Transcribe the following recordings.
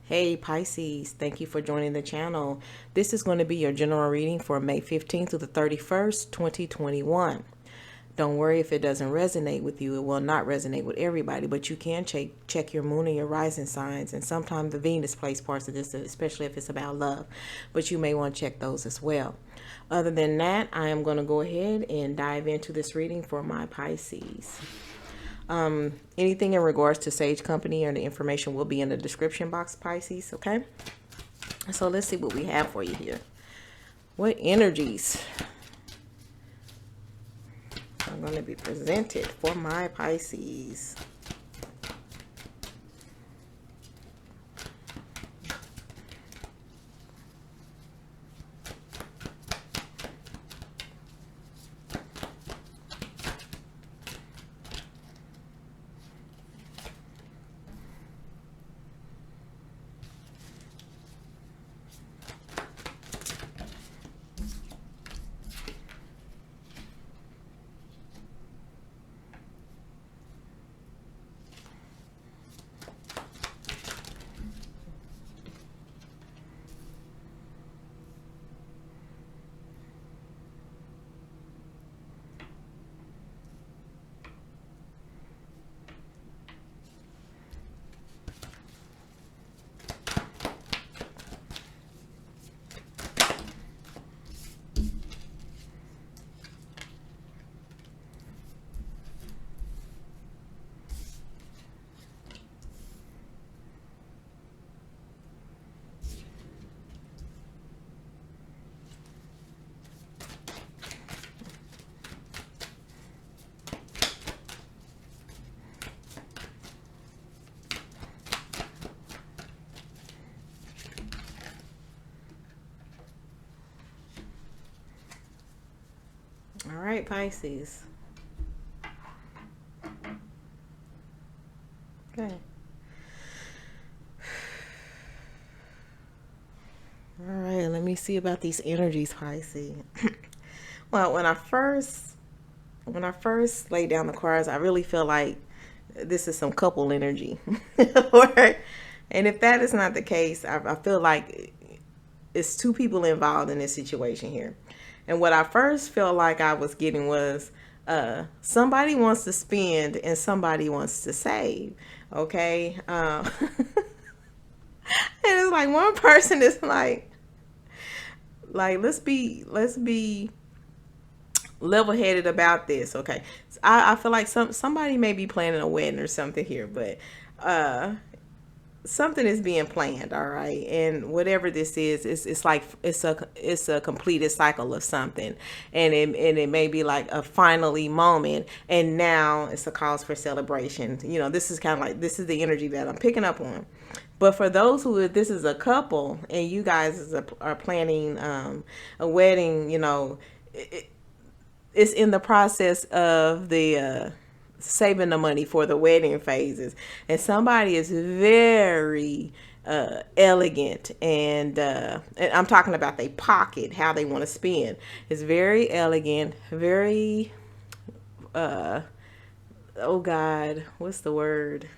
Hey Pisces, thank you for joining the channel. This is going to be your general reading for May 15th to the 31st, 2021. Don't worry if it doesn't resonate with you. It will not resonate with everybody, but you can check your moon and your rising signs. And sometimes the Venus plays parts of this, especially if it's about love. But you may want to check those as well. Other than that, I am going to go ahead and dive into this reading for my Pisces. Anything in regards to Sage Company or the information will be in the description box, Pisces, okay? So let's see what we have for you here. What energies are going to be presented for my Pisces? All right, Pisces. Okay. All right, let me see about these energies, Pisces. Well, when I first laid down the cards, I really feel like this is some couple energy. And if that is not the case, I feel like it's two people involved in this situation here. And what I first felt like I was getting was somebody wants to spend and somebody wants to save. Okay. And it's like one person is like let's be level-headed about this. Okay. I feel like somebody may be planning a wedding or something here, but something is being planned, all right, and whatever this is, it's like it's a completed cycle of something, and it may be like a finally moment, and now it's a cause for celebration. This is kind of like, this is the energy that I'm picking up on. But for those who, if this is a couple and you guys are planning a wedding, it's in the process of the saving the money for the wedding phases, and somebody is very elegant, and I'm talking about they pocket, how they want to spend. It's very elegant, very oh God, what's the word?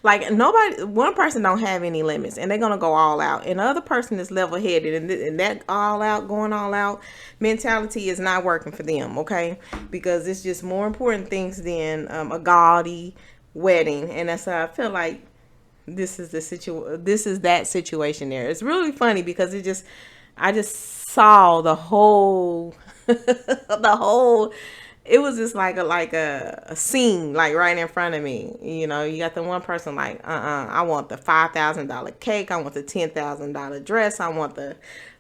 Like, nobody, one person don't have any limits and they're gonna go all out, and the other person is level headed, and that all out, going all out mentality is not working for them. Okay, because it's just more important things than a gaudy wedding, and that's how I feel like this is that situation there. It's really funny because I just saw the whole the whole, it was just like a scene, like right in front of me. You got the one person like, I want the $5,000 cake, I want the $10,000 dress, I want the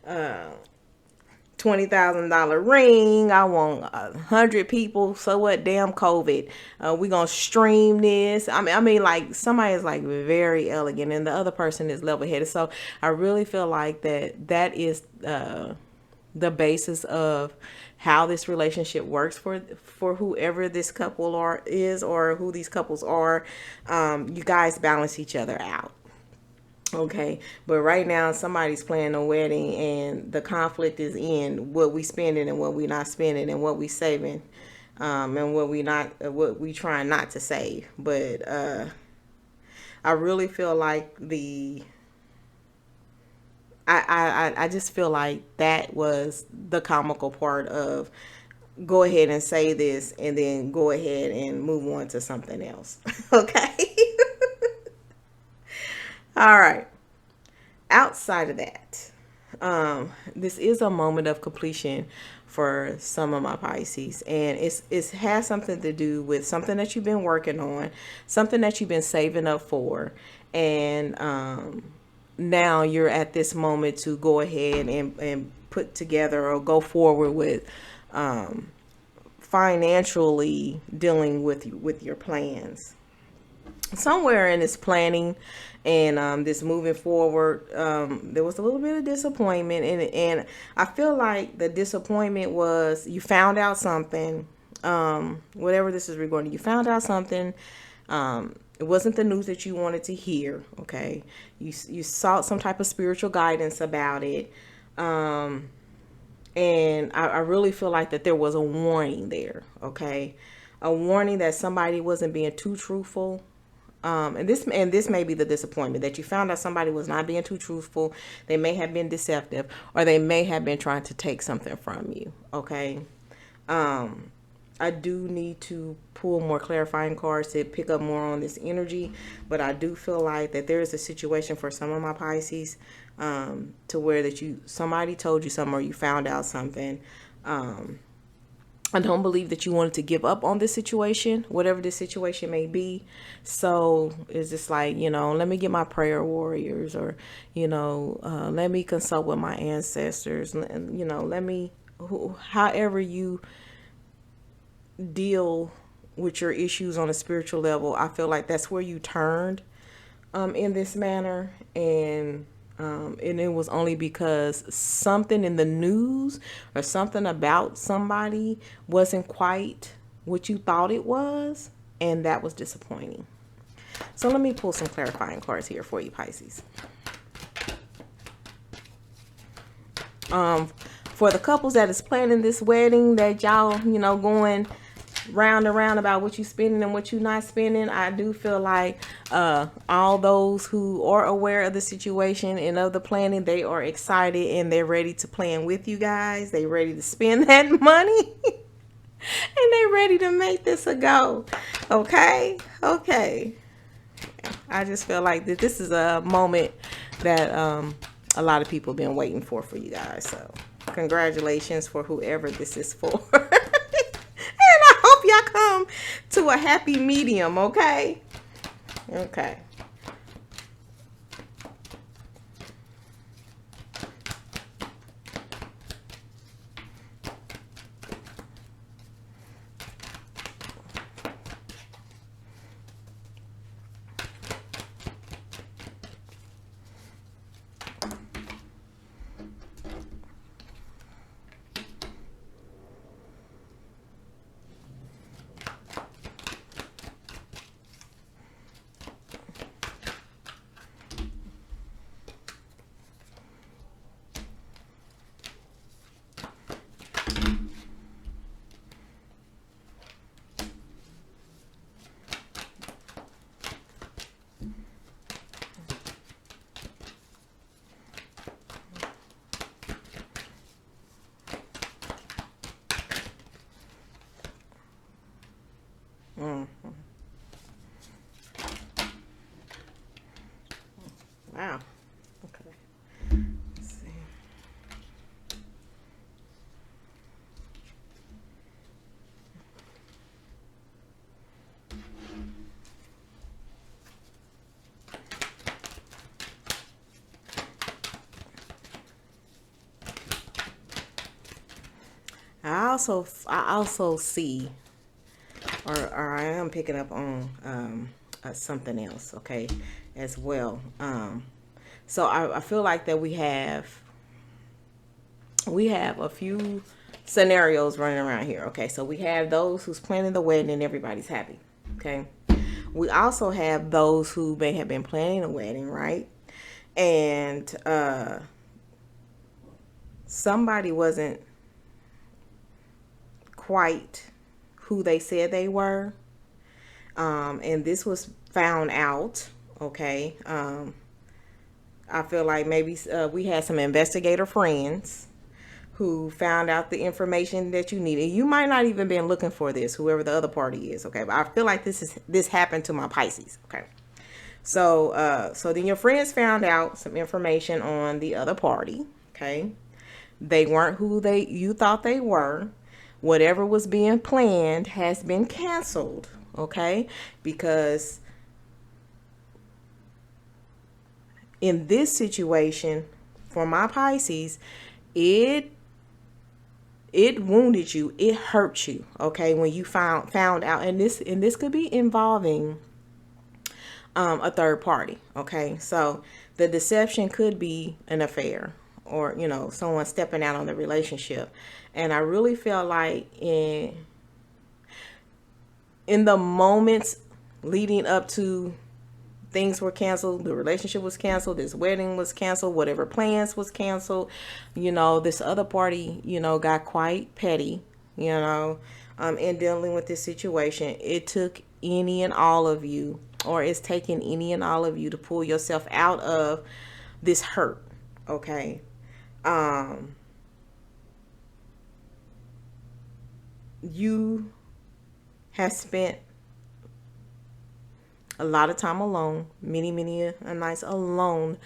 $20,000 ring, I want 100 people. So what? Damn COVID. We gonna stream this. I mean, like, somebody is like very elegant, and the other person is level headed. So I really feel like that is the basis of how this relationship works for whoever this couple is, or who these couples are. You guys balance each other out. Okay, but right now somebody's planning a wedding, and the conflict is in what we spending and what we not spending, and what we saving, and what we trying not to save. But I really feel like I just feel like that was the comical part of go ahead and say this and then go ahead and move on to something else. Okay. All right. Outside of that, this is a moment of completion for some of my Pisces, and it has something to do with something that you've been working on, something that you've been saving up for, and now you're at this moment to go ahead and put together or go forward with financially dealing with your plans. Somewhere in this planning and this moving forward, there was a little bit of disappointment, and I feel like the disappointment was you found out something, whatever this is regarding, you found out something. It wasn't the news that you wanted to hear. Okay, you sought some type of spiritual guidance about it, and I really feel like that there was a warning there. Okay, a warning that somebody wasn't being too truthful. And this may be the disappointment that you found out somebody was not being too truthful. They may have been deceptive, or they may have been trying to take something from you. Okay. I do need to pull more clarifying cards to pick up more on this energy, but I do feel like that there is a situation for some of my Pisces, to where that somebody told you something or you found out something. I don't believe that you wanted to give up on this situation, whatever this situation may be. So it's just like, let me get my prayer warriors, or, let me consult with my ancestors, and, let me, however you deal with your issues on a spiritual level. I feel like that's where you turned in this manner, and it was only because something in the news or something about somebody wasn't quite what you thought it was, and that was disappointing. So let me pull some clarifying cards here for you, Pisces. For the couples that is planning this wedding, that y'all, going round and round about what you spending and what you not spending, I do feel like all those who are aware of the situation and of the planning, they are excited and they're ready to plan with you guys. They ready to spend that money and they ready to make this a go. Okay. I just feel like that this is a moment that a lot of people have been waiting for you guys. So congratulations for whoever this is for. Hope y'all come to a happy medium. Okay. Wow. Okay. Let's see. I also see, or I am picking up on something else, okay, as well. So I feel like that we have a few scenarios running around here. Okay, so we have those who's planning the wedding and everybody's happy. Okay, we also have those who may have been planning a wedding, right? And somebody wasn't quite who they said they were, and this was found out Okay. I feel like maybe we had some investigator friends who found out the information that you needed. You might not even been looking for this, whoever the other party is. Okay. But I feel like this happened to my Pisces. Okay. So then your friends found out some information on the other party. Okay. They weren't who you thought they were. Whatever was being planned has been canceled. Okay. Because in this situation, for my Pisces, it wounded you, it hurt you. Okay. When you found out, and this could be involving a third party. Okay. So the deception could be an affair, or someone stepping out on the relationship. And I really feel like in the moments leading up to things were canceled, the relationship was canceled, this wedding was canceled, whatever plans was canceled, this other party got quite petty, in dealing with this situation. It took any and all of you, or it's taking any and all of you, to pull yourself out of this hurt. Okay. You have spent a lot of time alone, many nights alone,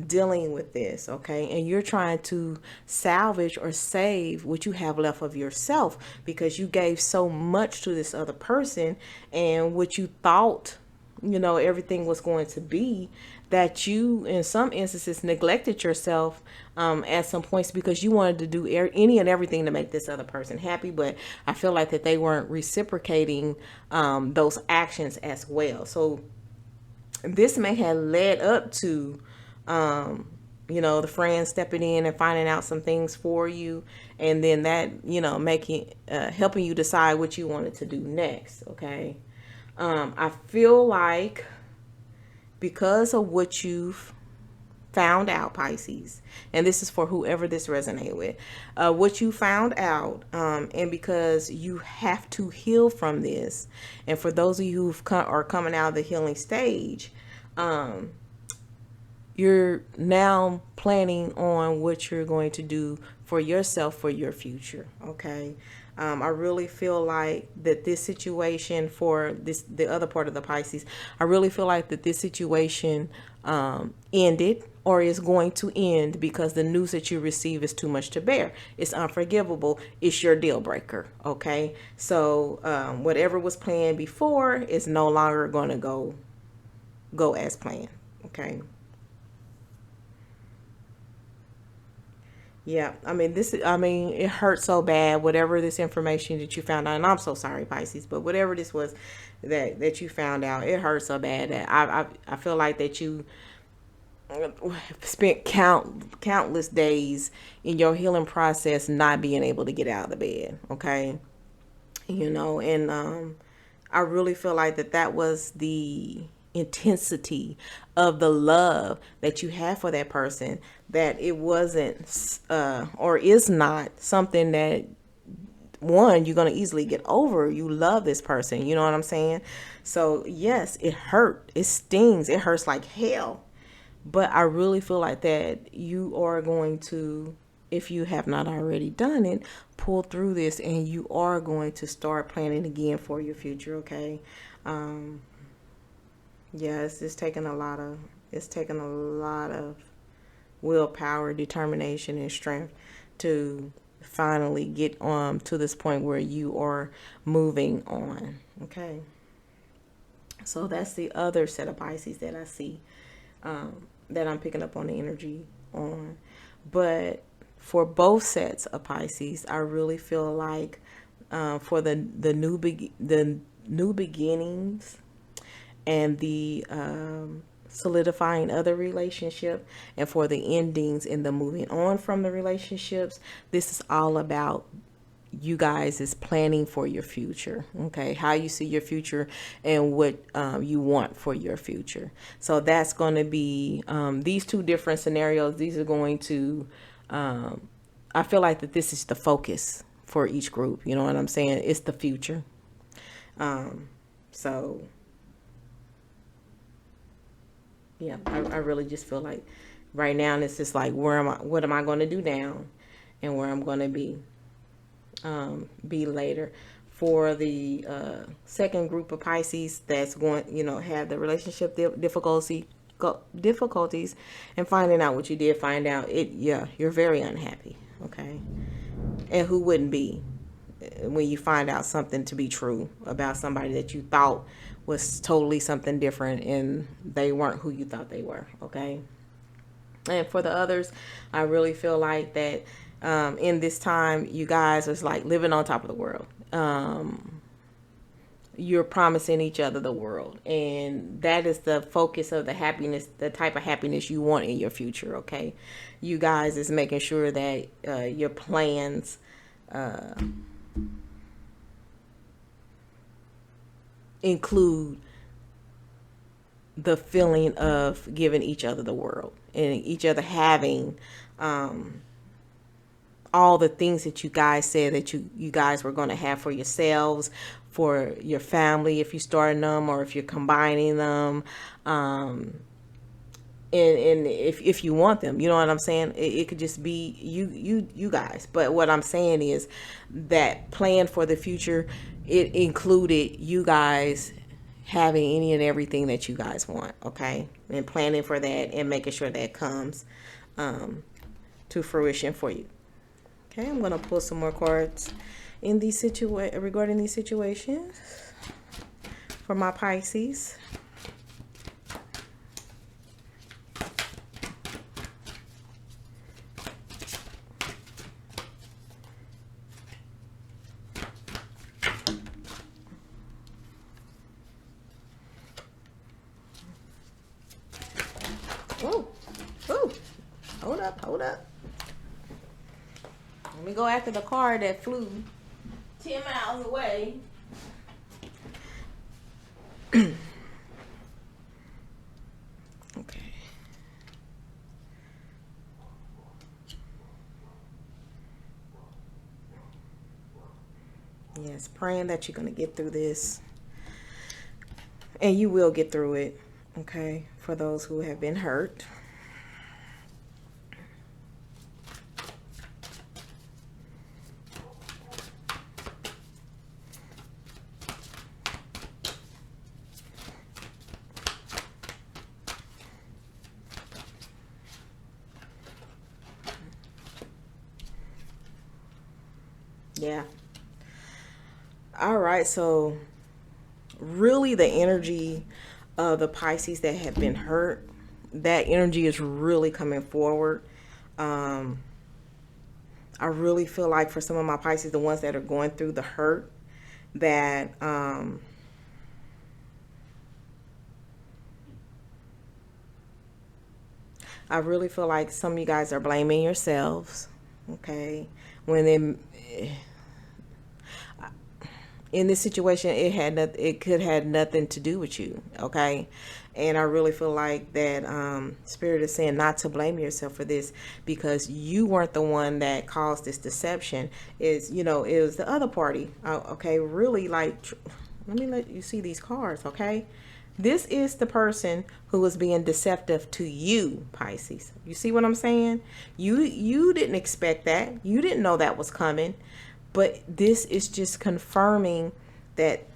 dealing with this. Okay. And you're trying to salvage or save what you have left of yourself, because you gave so much to this other person, and what you thought everything was going to be, that you in some instances neglected yourself at some points, because you wanted to do any and everything to make this other person happy. But I feel like that they weren't reciprocating those actions as well. So this may have led up to the friend stepping in and finding out some things for you, and then that making helping you decide what you wanted to do next. Okay. I feel like because of what you've found out, Pisces, and this is for whoever this resonates with, what you found out, and because you have to heal from this, and for those of you who are coming out of the healing stage, you're now planning on what you're going to do for yourself, for your future. Okay. I really feel like that this situation, for the other part of the Pisces, I really feel like that this situation ended, or is going to end, because the news that you receive is too much to bear. It's unforgivable. It's your deal breaker. Okay. So whatever was planned before is no longer going to go as planned. Okay. Yeah, it hurts so bad, whatever this information that you found out, and I'm so sorry, Pisces, but whatever this was that you found out, it hurts so bad that I feel like that you spent countless days in your healing process not being able to get out of the bed. Okay. And I really feel like that was the intensity of the love that you have for that person, that it wasn't or is not something that, one, you're going to easily get over. You love this person, you know what I'm saying? So yes, it hurt, it stings, it hurts like hell, but I really feel like that you are going to, if you have not already done it, pull through this, and you are going to start planning again for your future. Okay. Yeah, it's taking a lot of willpower, determination, and strength to finally get on to this point where you are moving on. Okay. So that's the other set of Pisces that I see, that I'm picking up on the energy on. But for both sets of Pisces, I really feel like for the new beginnings, and the solidifying other relationship, and for the endings and the moving on from the relationships, this is all about you guys is planning for your future. Okay, how you see your future, and what you want for your future. So that's going to be these two different scenarios. These are going to I feel like that this is the focus for each group. You know what I'm saying? It's the future. So Yeah, I really just feel like right now it's just like, what am I going to do now, and where I'm going to be later. For the second group of Pisces that's going, have the relationship difficulties and finding out what you did find out, you're very unhappy, okay? And who wouldn't be when you find out something to be true about somebody that you thought was totally something different and they weren't who you thought they were, okay? And for the others, I really feel like that in this time, you guys are like living on top of the world. You're promising each other the world, and that is the focus of the happiness, the type of happiness you want in your future, okay? You guys is making sure that your plans include the feeling of giving each other the world and each other having all the things that you guys said that you guys were going to have for yourselves, for your family, if you're starting them or if you're combining them, and if you want them, you know what I'm saying? It could just be you guys. But what I'm saying is that plan for the future, it included you guys having any and everything that you guys want, okay? And planning for that and making sure that comes to fruition for you. Okay, I'm going to pull some more cards in these regarding these situations for my Pisces. Whoa, whoa, hold up. Let me go after the card that flew 10 miles away. Okay. Yes, praying that you're going to get through this. And you will get through it, okay, for those who have been hurt. Yeah. All right. So really the energy of the Pisces that have been hurt, that energy is really coming forward. I really feel like for some of my Pisces, the ones that are going through the hurt, that I really feel like some of you guys are blaming yourselves, okay? When in this situation, it could have nothing to do with you, okay? And I really feel like that Spirit is saying not to blame yourself for this, because you weren't the one that caused this deception. It was the other party, okay? Really, like, let me let you see these cards, okay? This is the person who was being deceptive to you, Pisces. You see what I'm saying? You didn't expect that. You didn't know that was coming. But this is just confirming that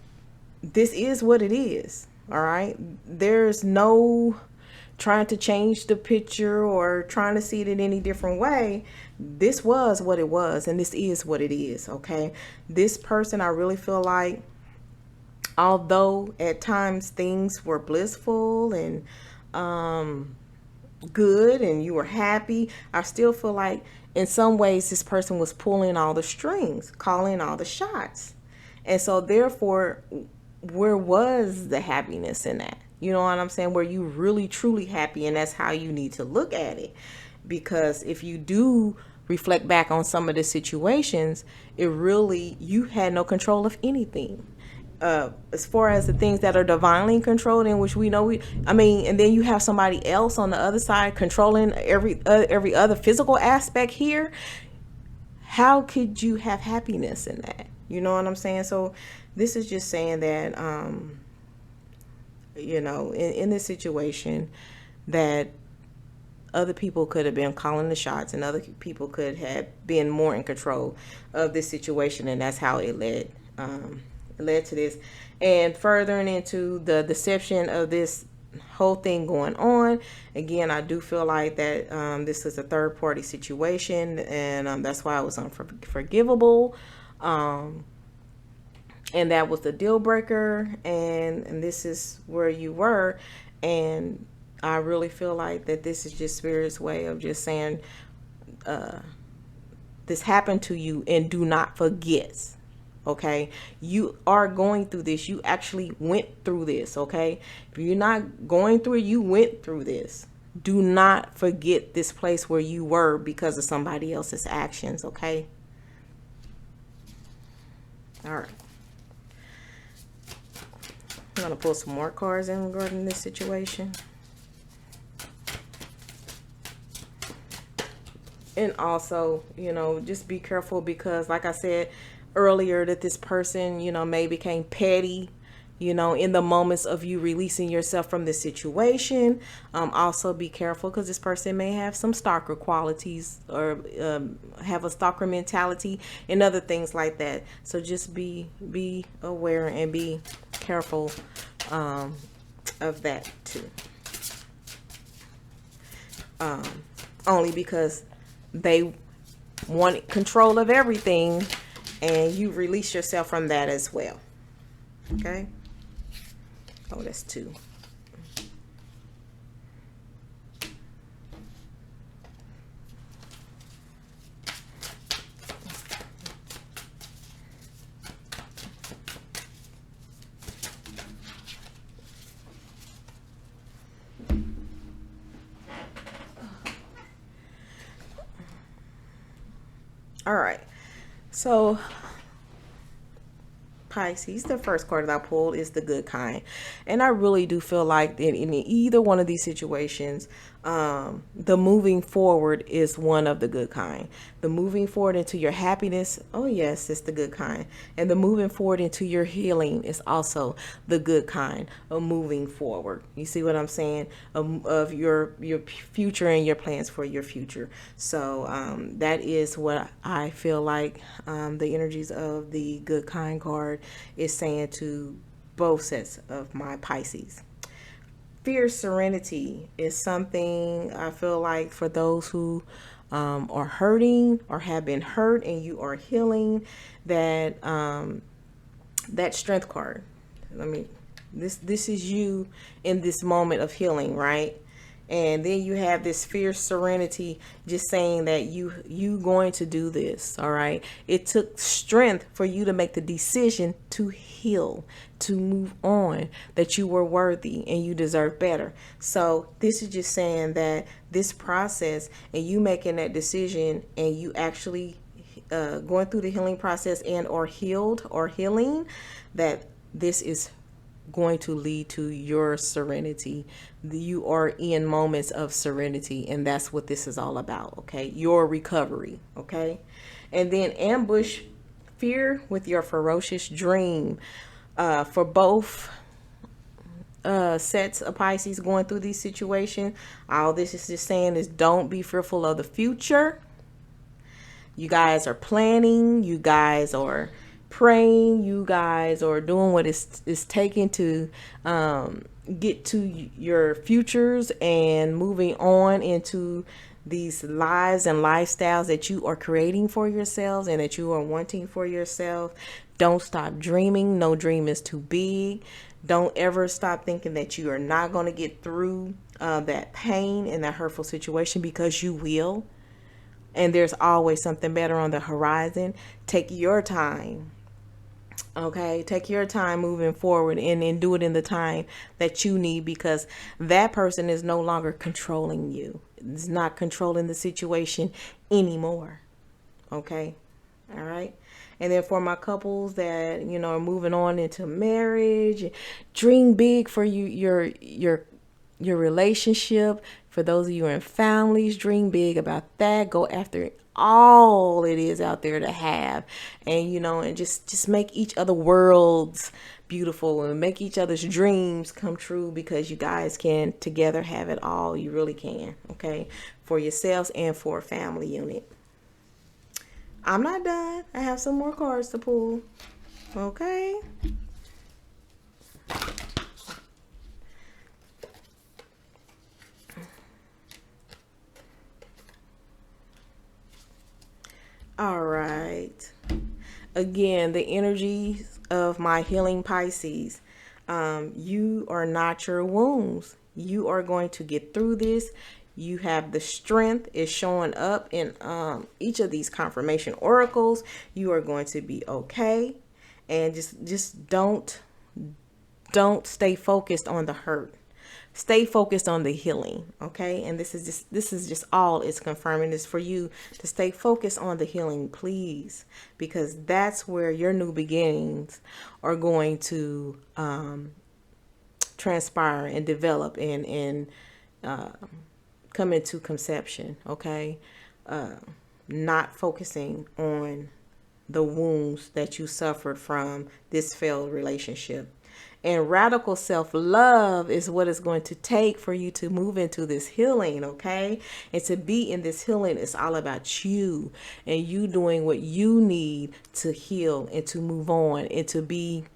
this is what it is. All right. There's no trying to change the picture or trying to see it in any different way. This was what it was, and this is what it is. Okay. This person, I really feel like, although at times things were blissful and good and you were happy, I still feel like in some ways this person was pulling all the strings, calling all the shots. And so therefore, where was the happiness in that? You know what I'm saying? Were you really truly happy? And that's how you need to look at it. Because if you do reflect back on some of the situations, you had no control of anything. As far as the things that are divinely controlled, in which we know and then you have somebody else on the other side controlling every other physical aspect here. How could you have happiness in that? You know what I'm saying? So this is just saying that in this situation, that other people could have been calling the shots, and other people could have been more in control of this situation, and that's how it led to this. And furthering into the deception of this whole thing going on, again, I do feel like that this is a third party situation, and that's why it was unforgivable. And that was the deal breaker, and this is where you were. And I really feel like that this is just Spirit's way of just saying, this happened to you, and do not forget. Okay, you are going through this. You actually went through this. Okay, if you're not going through it, you went through this. Do not forget this place where you were because of somebody else's actions. Okay. All right. I'm going to pull some more cards in regarding this situation. And also, just be careful, because like I said earlier, that this person, may became petty, in the moments of you releasing yourself from this situation. Also be careful, because this person may have some stalker qualities, or have a stalker mentality and other things like that. So just be aware and be careful of that too. Only because they want control of everything, and you release yourself from that as well. Okay. Oh, that's 2. All right. So Pisces, the first card that I pulled is the good kind. And I really do feel like in either one of these situations, the moving forward is one of the good kind. The moving forward into your happiness, oh yes, it's the good kind. And the moving forward into your healing is also the good kind of moving forward. You see what I'm saying? Of your future and your plans for your future. So that is what I feel like the energies of the good kind card is saying to both sets of my Pisces. Fierce serenity is something I feel like for those who are hurting or have been hurt, and you are healing, that that strength card. This is you in this moment of healing, right? And then you have this fierce serenity, just saying that you going to do this. All right. It took strength for you to make the decision to heal, to move on, that you were worthy and you deserve better. So this is just saying that this process, and you making that decision, and you actually going through the healing process and or healed or healing, that this is going to lead to your serenity. You are in moments of serenity, and that's what this is all about. Okay, your recovery. Okay, and then ambush fear with your ferocious dream. For both sets of Pisces going through these situations, all this is just saying is don't be fearful of the future. You guys are planning, you guys are praying, you guys are doing what it's taking to get to your futures and moving on into these lives and lifestyles that you are creating for yourselves and that you are wanting for yourself. Don't stop dreaming. No dream is too big. Don't ever stop thinking that you are not going to get through that pain and that hurtful situation, because you will. And there's always something better on the horizon. Take your time. Okay, take your time moving forward, and do it in the time that you need, because that person is no longer controlling you. It's not controlling the situation anymore. Okay, all right. And then for my couples that are moving on into marriage, dream big for your relationship. For those of you in families, dream big about that. Go after all it is out there to have, and and just make each other worlds beautiful and make each other's dreams come true, because you guys can together have it all. You really can, okay? For yourselves and for a family unit. I'm not done. I have some more cards to pull. Okay. All right. Again, the energies of my healing Pisces. You are not your wounds. You are going to get through this. You have the strength is showing up in each of these confirmation oracles. You are going to be okay. And just don't stay focused on the hurt. Stay focused on the healing, okay? And this is just all it's confirming is for you to stay focused on the healing, please, because that's where your new beginnings are going to transpire and develop and come into conception, okay? Not focusing on the wounds that you suffered from this failed relationship. And radical self-love is what it's going to take for you to move into this healing, okay? And to be in this healing, it's all about you and you doing what you need to heal and to move on and to be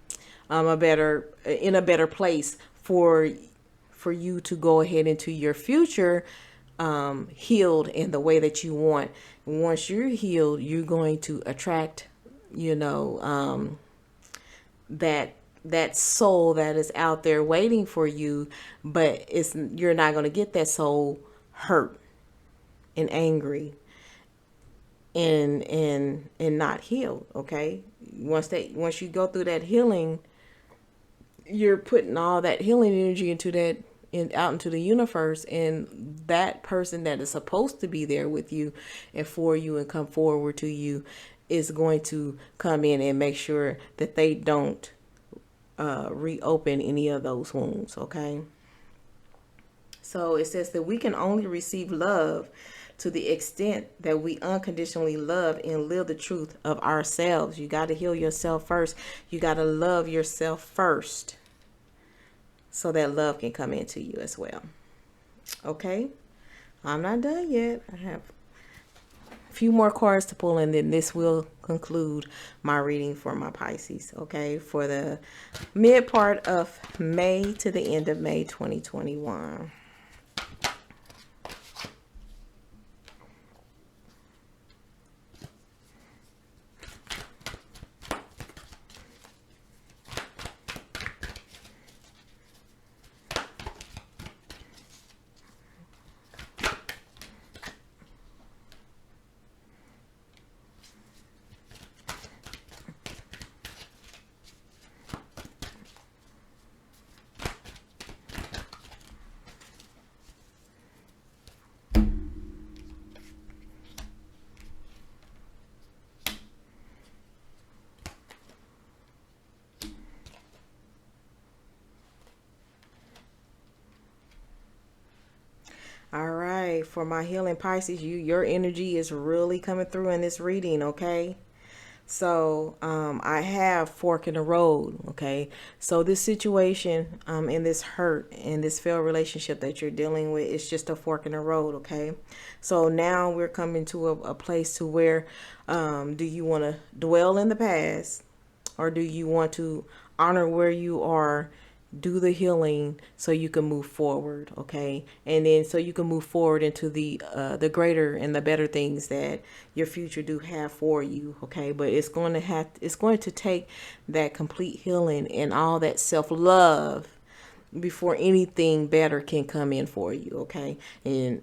in a better place for you to go ahead into your future healed in the way that you want. Once you're healed, you're going to attract, that soul that is out there waiting for you, but you're not going to get that soul hurt and angry and not healed, okay? Once you go through that healing, you're putting all that healing energy out into the universe, and that person that is supposed to be there with you and for you and come forward to you is going to come in and make sure that they don't reopen any of those wounds, okay? So it says that we can only receive love to the extent that we unconditionally love and live the truth of ourselves. You got to heal yourself first. You got to love yourself first so that love can come into you as well. Okay? I'm not done yet. I have a few more cards to pull, and then this will conclude my reading for my Pisces, okay, for the mid part of May to the end of May 2021. All right, for my healing Pisces, your energy is really coming through in this reading, okay? So I have fork in the road, okay? So this situation and this hurt and this failed relationship that you're dealing with is just a fork in the road, okay? So now we're coming to a place to where do you want to dwell in the past, or do you want to honor where you are, do the healing so you can move forward, okay? And then so you can move forward into the greater and the better things that your future do have for you, okay? But it's going to take that complete healing and all that self-love before anything better can come in for you, okay? And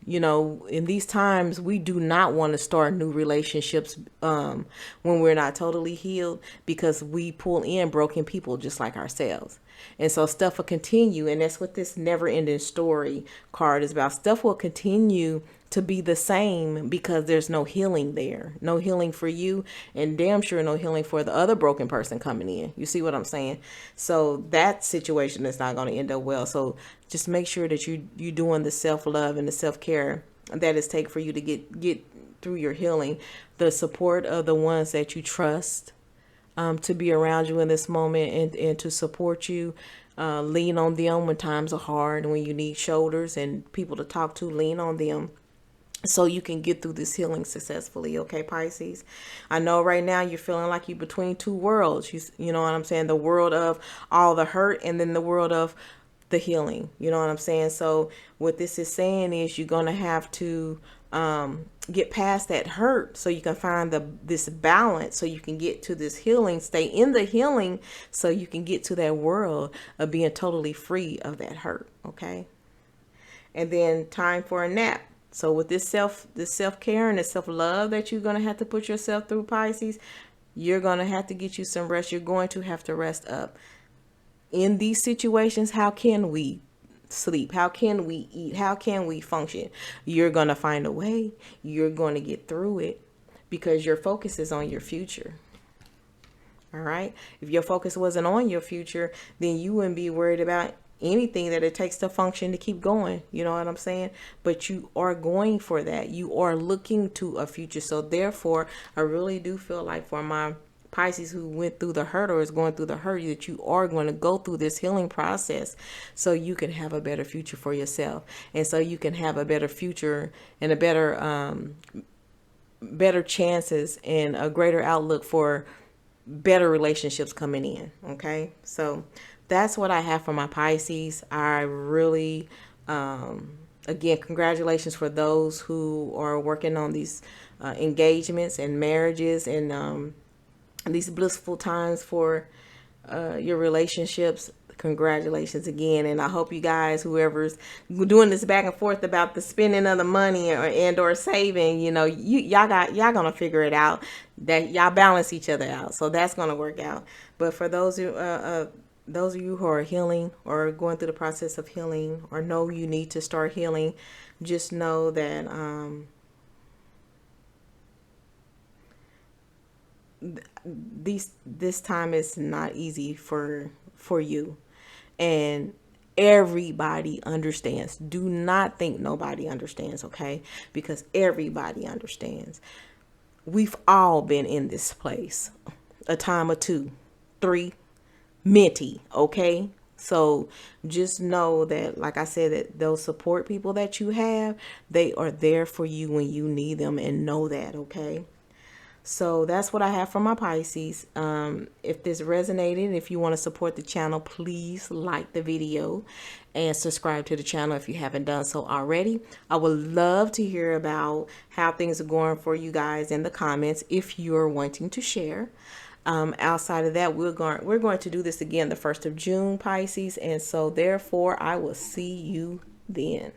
in these times, we do not want to start new relationships when we're not totally healed, because we pull in broken people just like ourselves. And so stuff will continue, and that's what this never-ending story card is about. Stuff will continue to be the same because there's no healing there. No healing for you, and damn sure no healing for the other broken person coming in. You see what I'm saying? So that situation is not going to end up well. So just make sure that you're doing the self-love and the self-care that is take for you to get through your healing. The support of the ones that you trust, to be around you in this moment and to support you. Lean on them when times are hard and when you need shoulders and people to talk to. Lean on them so you can get through this healing successfully. Okay, Pisces, I know right now you're feeling like you're between two worlds. You know what I'm saying? The world of all the hurt and then the world of the healing. You know what I'm saying? So what this is saying is you're going to have to get past that hurt so you can find this balance, so you can get to this healing, stay in the healing so you can get to that world of being totally free of that hurt. Okay. And then time for a nap. So with this self-care and this self-love that you're going to have to put yourself through, Pisces, you're going to have to get you some rest. You're going to have to rest up. In these situations, how can we sleep? How can we eat? How can we function? You're going to find a way. You're going to get through it because your focus is on your future. All right. If your focus wasn't on your future, then you wouldn't be worried about anything that it takes to function, to keep going. You know what I'm saying? But you are going for that. You are looking to a future. So therefore, I really do feel like for my Pisces who went through the hurt or is going through the hurt, that you are going to go through this healing process so you can have a better future for yourself. And so you can have a better future and a better chances and a greater outlook for better relationships coming in. Okay. So that's what I have for my Pisces. I really, again, congratulations for those who are working on these engagements and marriages and these blissful times for your relationships. Congratulations again. And I hope you guys, whoever's doing this back and forth about the spending of the money or saving, y'all gonna figure it out, that y'all balance each other out. So that's gonna work out. But for those of you who are healing or going through the process of healing or know you need to start healing, just know that this time is not easy for you, and everybody understands. Do not think nobody understands, okay? Because everybody understands. We've all been in this place a time or two, three, minty, okay? So just know that, like I said, that those support people that you have, they are there for you when you need them, and know that, okay? So that's what I have for my Pisces. If this resonated, if you want to support the channel, please like the video and subscribe to the channel if you haven't done so already. I would love to hear about how things are going for you guys in the comments if you're wanting to share. Outside of that, we're going to do this again the 1st of June, Pisces. And so therefore, I will see you then.